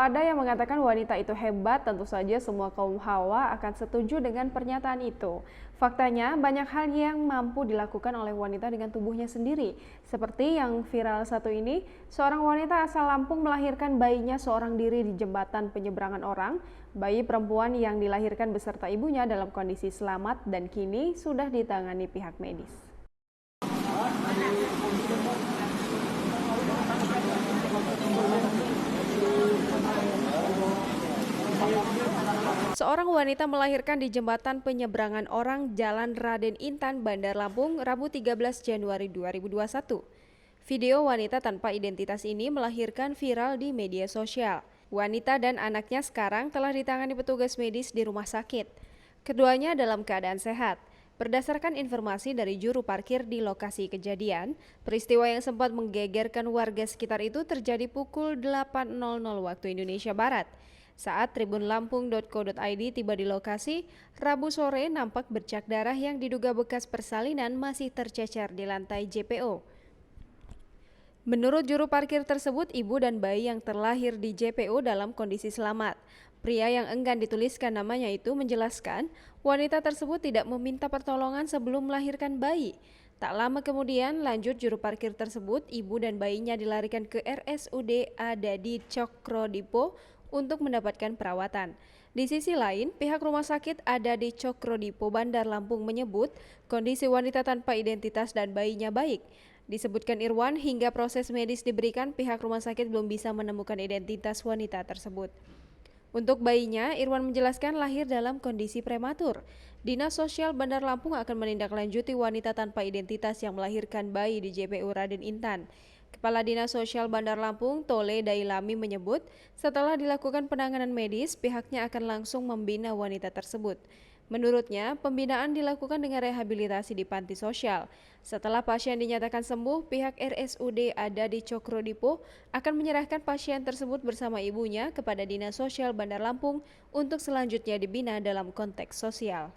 ada yang mengatakan wanita itu hebat, tentu saja semua kaum hawa akan setuju dengan pernyataan itu. Faktanya, banyak hal yang mampu dilakukan oleh wanita dengan tubuhnya sendiri. Seperti yang viral satu ini, seorang wanita asal Lampung melahirkan bayinya seorang diri di jembatan penyeberangan orang. Bayi perempuan yang dilahirkan beserta ibunya dalam kondisi selamat dan kini sudah ditangani pihak medis. Seorang wanita melahirkan di jembatan penyeberangan orang Jalan Raden Intan, Bandar Lampung, Rabu 13 Januari 2021. Video wanita tanpa identitas ini melahirkan viral di media sosial. Wanita dan anaknya sekarang telah ditangani petugas medis di rumah sakit. Keduanya dalam keadaan sehat. Berdasarkan informasi dari juru parkir di lokasi kejadian, peristiwa yang sempat menggegerkan warga sekitar itu terjadi pukul 8.00 waktu Indonesia Barat. Saat tribunlampung.co.id tiba di lokasi, Rabu sore nampak bercak darah yang diduga bekas persalinan masih tercecer di lantai JPO. Menurut juru parkir tersebut, ibu dan bayi yang terlahir di JPO dalam kondisi selamat. Pria yang enggan dituliskan namanya itu menjelaskan, wanita tersebut tidak meminta pertolongan sebelum melahirkan bayi. Tak lama kemudian, lanjut juru parkir tersebut, ibu dan bayinya dilarikan ke RSUD Adadi Cokro-Dipo untuk mendapatkan perawatan. Di sisi lain, pihak rumah sakit Adadi Cokro-Dipo Bandar Lampung menyebut kondisi wanita tanpa identitas dan bayinya baik. Disebutkan Irwan, hingga proses medis diberikan, pihak rumah sakit belum bisa menemukan identitas wanita tersebut. Untuk bayinya, Irwan menjelaskan lahir dalam kondisi prematur. Dinas Sosial Bandar Lampung akan menindaklanjuti wanita tanpa identitas yang melahirkan bayi di JPU Raden Intan. Kepala Dinas Sosial Bandar Lampung, Tole Dailami menyebut, setelah dilakukan penanganan medis, pihaknya akan langsung membina wanita tersebut. Menurutnya, pembinaan dilakukan dengan rehabilitasi di panti sosial. Setelah pasien dinyatakan sembuh, pihak RSUD Adadi Cokro-Dipo akan menyerahkan pasien tersebut bersama ibunya kepada Dinas Sosial Bandar Lampung untuk selanjutnya dibina dalam konteks sosial.